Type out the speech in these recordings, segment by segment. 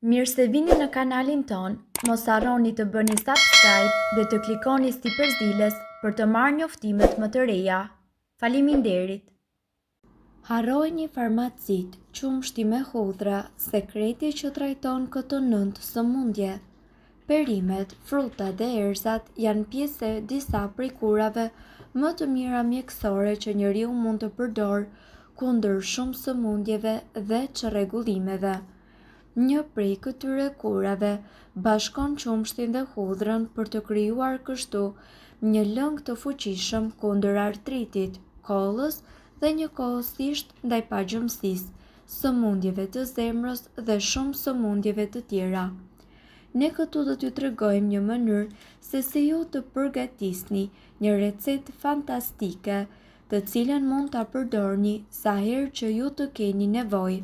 Mirë se vini në kanalin ton, mos harroni të bëni subscribe dhe të klikoni si përzdiles për të marrë njoftimet më të reja. Faleminderit! Harrojni farmacit, qumshti me hudhra, sekreti që trajton këto 9 sëmundje. Perimet, fruta dhe erëzat janë pjesë e disa prej kurave më të mira mjekësore që njeriu mund të përdorë kundër shumë sëmundjeve dhe çrregullimeve. Një prej këtyre kurave bashkon qumshtin dhe hudhrën për të krijuar kështu një lëng të fuqishëm kundër artritit, kollës dhe njëkohësisht ndaj pagjumësisë, sëmundjeve të zemrës dhe shumë sëmundjeve të tjera. Ne këtu do t'ju tregojmë një mënyrë se si ju të përgatisni një recetë fantastike, të cilën mund ta përdorni sa herë që ju të keni nevojë.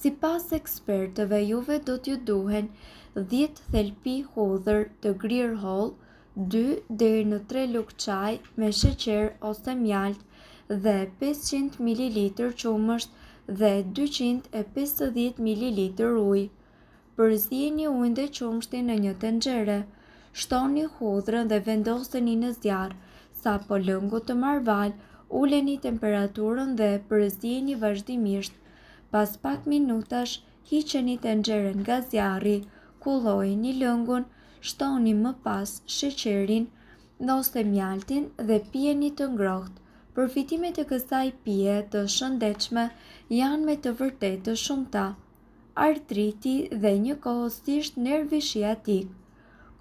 Sipas ekspertëve, juve do t'ju duhen 10 thelpi hudhër të grirë holl, 2 deri në 3 lugë çaj me sheqer ose mjalt dhe 500 ml qumësht dhe 250 ml ujë. Përzieni ujin dhe qumshtin në një tenxhere. Shtoni hudhrën dhe vendoseni në zjarr. Sapo lëngu të marrë val, uleni temperaturën dhe përzieni vazhdimisht. Pas pak minutash, hiqeni tenxherën nga zjarri, kullojeni lëngun, shtoni më pas sheqerin ose mjaltin dhe pijeni të ngrohtë. Përfitimet e kësaj pije të shëndetshme janë me të vërtetë të shumta. Artriti dhe njëkohësisht nervi shiatik.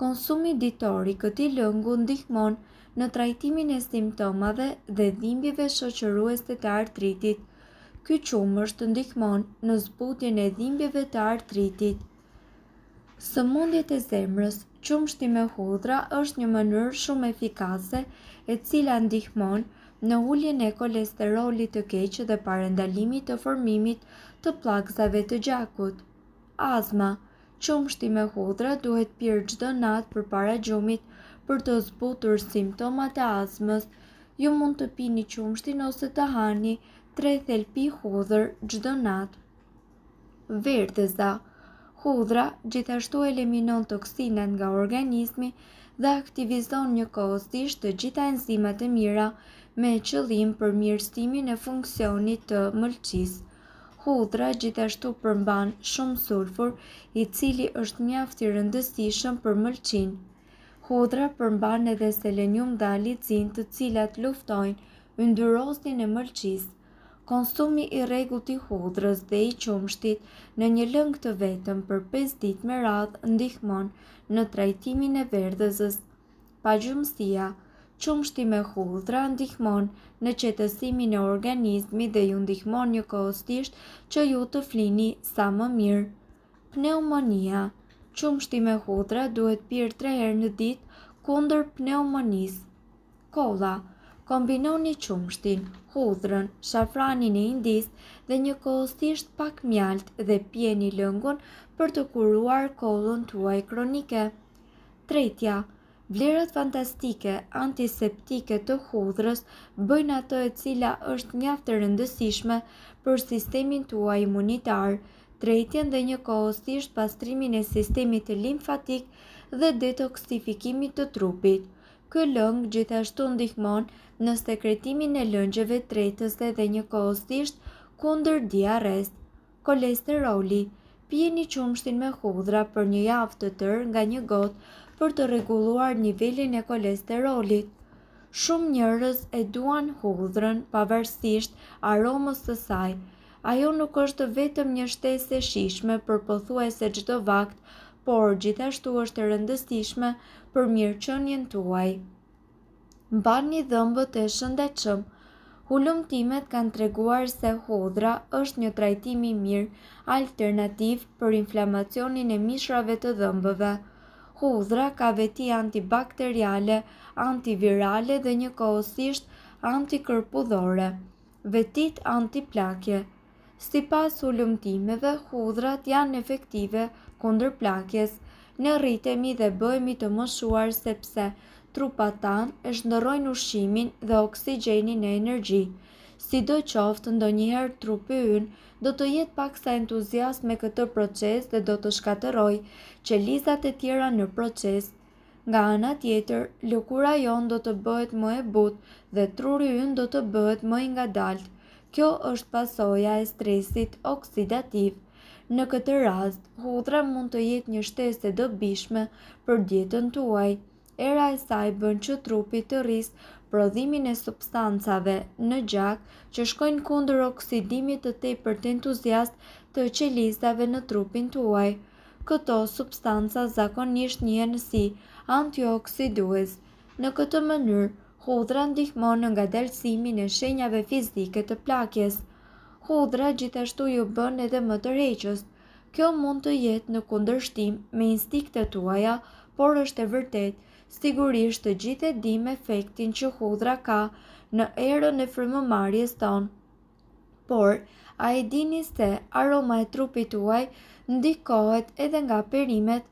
Konsumi ditor i këtij lëngu ndihmon në trajtimin e simptomave dhe dhimbjeve shoqëruese të artritit. Ky qumësht ndihmon në zbutjen e dhimbjeve të artritit. Sëmundjet e zemrës. Qumshti me hudhra është një mënyrë shumë efikase e cila ndihmon në uljen e kolesterolit të keq dhe parandalimit të formimit të pllakëzave të gjakut. Azma. Qumshti me hudhra duhet pirë çdo natë përpara gjumit për të zbutur simptomat e azmës. Ju mund të pini qumshtin ose të hani 3 thelpi hudhër çdo natë. Verdheza. Hudhra gjithashtu eliminon toksinat nga organizmi dhe aktivizon njëkohësisht të gjitha enzimat e mira me qëllim përmirësimin e funksionit të mëlçisë. Hudhra gjithashtu përmban shumë sulfur, i cili është mjaft i rëndësishëm për mëlçinë. Hudhra përmban edhe selenium dhe alicin, të cilat luftojnë yndyrosjen e mëlçisë. Konsumi i rregullt i hudhrës dhe i qumshtit në një lëng të vetëm për 5 ditë me radhë ndihmon në trajtimin e verdhëzës. Pagjumësia. Qumshti me hudhra ndihmon në qetësimin e organizmit dhe ju ndihmon njëkohësisht që ju të flini sa më mirë. Pneumonia. Qumshti me hudhra duhet pirë 3 herë në ditë kundër pneumonisë. Kolla. Kombinoni qumshtin, hudhrën, shafranin e indis dhe njëkohësisht pak mjalt dhe pijeni lëngun për të kuruar kollën tuaj kronike. Tretja. Vlerat fantastike antiseptike të hudhrës bëjnë ato e cila është mjaft e rëndësishme për sistemin tuaj imunitar, tretjen dhe njëkohësisht pastrimin e sistemit limfatik dhe detoksifikimit të trupit. Ky lëng gjithashtu ndihmon në sekretimin e lëngjeve tretëse dhe njëkohësisht kundër diarres. Kolesteroli. Pijeni qumshtin me hudhra për një javë të tërë nga një gotë për të rregulluar nivelin e kolesterolit. Shumë njerëz e duan hudhrën pavarësisht aromës së saj. Ajo nuk është vetëm një shtesë e shijshme për pothuajse çdo vakt, por gjithashtu është e rëndësishme për mirëqenien tuaj. Mbani dhëmbët e shëndetshëm. Hulumtimet kanë treguar se hudhra është një trajtim i mirë alternativ për inflamacionin e mishrave të dhëmbëve. Hudhra ka veti antibakteriale, antivirale dhe njëkohësisht antikërpudhore. Vetit antiplakje. Sipas hulumtimeve, hudhrat janë efektive kundër plakjes. Ne rritemi dhe bëhemi të moshuar sepse trupat tanë e shndërrojnë ushqimin dhe oksigjenin e energji. Sidoqoftë, ndonjëherë trupi ynë do të jetë paksa entuziast me këtë proces dhe do të shkatërrojë qelizat e tjera në proces. Nga ana tjetër, lëkura jonë do të bëhet më e butë dhe truri ynë do të bëhet më i ngadalt. Kjo është pasoja e stresit oksidativ. Në këtë rast, hudhra mund të jetë një shtesë e dobishme për dietën tuaj. Era e saj bën që trupi të rrisë prodhimin e substancave në gjak që shkojnë kundër oksidimit të tepërt entuziast të qelizave në trupin tuaj. Këto substanca zakonisht njihen si antioksidues. Në këtë mënyrë, hudhra ndihmon në ngadalësimin e shenjave fizike të plakjes. Hudhra gjithashtu ju bën edhe më tërheqës. Kjo mund të jetë në kundërshtim me instinktet tuaja, por është e vërtetë. Sigurisht të gjithë e dim efektin që hudhra ka në erën e frymëmarrjes tonë. Por, a e dini se aroma e trupit tuaj ndikohet edhe nga perimet?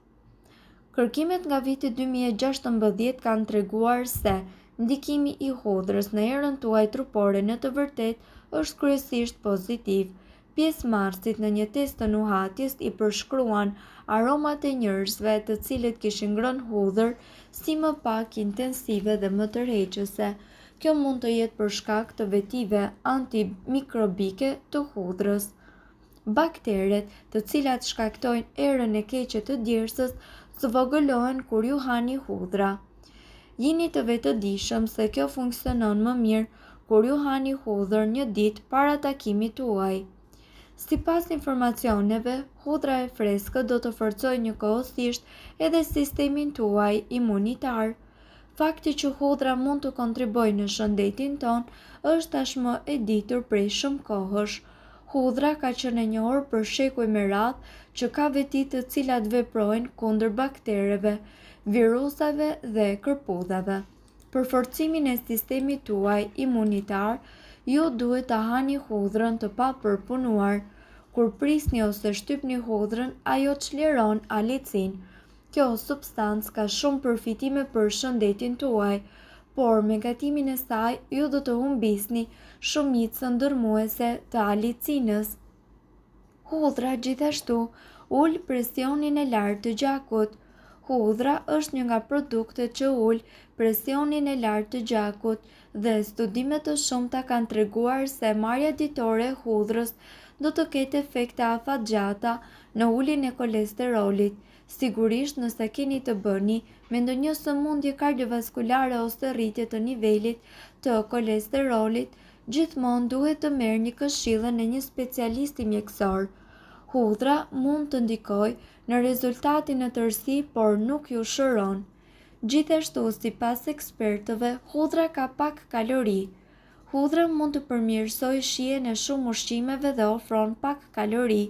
Kërkimet nga viti 2016 kanë treguar se ndikimi i hudhrës në erën tuaj trupore në të vërtetë është kryesisht pozitiv. Pjesëmarrësit në një test të nuhatjes i përshkruan aromat e njerëzve të cilët kishin ngrënë hudhër si më pak intensive dhe më tërheqëse. Kjo mund të jetë për shkak të vetive antimikrobike të hudhrës. Bakteret, të cilat shkaktojnë erën e keqe të djersës, zvogëlohen kur ju hani hudhra. Jini të vetëdijshëm se kjo funksionon më mirë kur ju hani hudhër një ditë para takimit tuaj. Sipas informacioneve, hudhra e freskët do të forcojë njëkohësisht edhe sistemin tuaj imunitar. Fakti që hudhra mund të kontribuojë në shëndetin tonë është tashmë e ditur prej shumë kohësh. Hudhra ka qenë e njohur për shekuj me radhë që ka veti të cilat veprojnë kundër baktereve, virusave dhe kërpudhave. Për forcimin e sistemit tuaj imunitar, ju duhet ta hani hudhrën të papërpunuar. Kur prisni ose shtypni hudhrën, ajo çliron alicin. Kjo substancë ka shumë përfitime për shëndetin tuaj, por me gatimin e saj ju do të humbisni shumicën ndërmuese të alicinës. Hudhra gjithashtu ul presionin e lartë të gjakut. Hudhra është një nga produktet që ul presionin e lartë të gjakut dhe studime të shumta kanë treguar se marrja ditore e hudhrës do të ketë efekte afatgjata në uljen e kolesterolit. Sigurisht nëse keni të bëni me ndonjë sëmundje kardiovaskulare ose rritje të nivelit të kolesterolit, gjithmonë duhet të merrni këshillën e një specialisti mjekësor. Hudhra mund të ndikojë në rezultatin në tërësi, por nuk ju shëron. Gjithashtu, sipas ekspertëve, hudhra ka pak kalori. Hudhra mund të përmirësojë shijen e shumë ushqimeve dhe ofron pak kalori.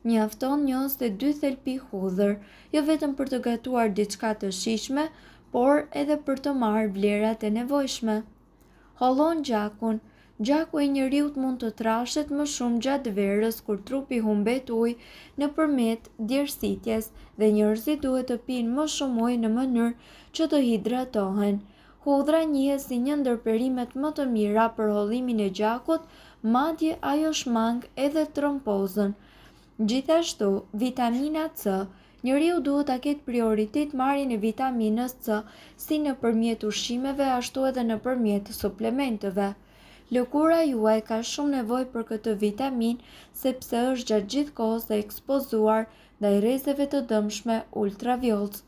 Mjafton një ose 2 thelpi hudhër, jo vetëm për të gatuar diçka të shijshme, por edhe për të marrë vlerat e nevojshme. Hollon gjakun. Gjaku i njeriut mund të trashet më shumë gjatë verës kur trupi humbet ujë nëpërmjet djersitjes dhe njerëzit duhet të pinë më shumë ujë në mënyrë që të hidratohen. Hudhra njihet si një ndër perimet më të mira për hollimin e gjakut, madje ajo shmang edhe trombozën. Gjithashtu, vitamina C. Njeriu duhet ta ketë prioritet marrjen e vitaminës C, si nëpërmjet ushqimeve ashtu edhe nëpërmjet suplementeve. Lëkura juaj ka shumë nevojë për këtë vitaminë sepse është gjatë gjithë kohës së ekspozuar ndaj rrezeve të dëmshme ultraviolet.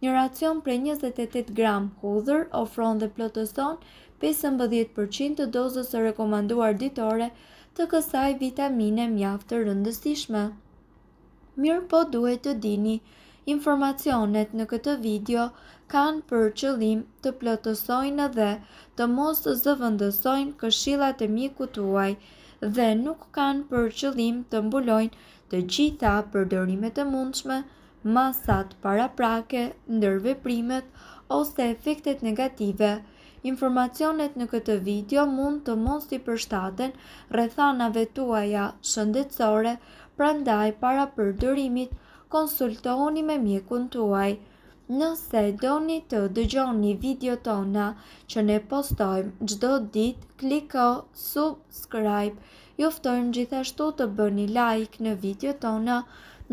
Një racion prej 28 gram hudhër ofron dhe plotëson 15% të dozës së rekomanduar ditore të kësaj vitamine mjaft të rëndësishme. Mirë po duhet të dini, informacionet në këtë video kanë për qëllim të plotësojnë dhe të mos zëvendësojnë këshillat e mjekut tuaj dhe nuk kanë për qëllim të mbulojnë të gjitha përdorimet e mundshme, masat paraprake, ndërveprimet ose efektet negative. Informacionet në këtë video mund të mos i përshtaten rrethanave tuaja shëndetësore, prandaj para përdorimit konsultohuni me mjekun tuaj. Nëse doni të dëgjoni video tona që ne postojmë çdo ditë, kliko subscribe. Ju ftojmë gjithashtu të bëni like në video tona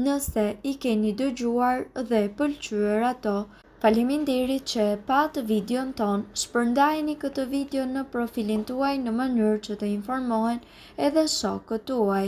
nëse i keni dëgjuar dhe pëlqyer ato. Faleminderit që e pat videon ton. Shpërndajeni këtë video në profilin tuaj në mënyrë që të informohen edhe shokët tuaj.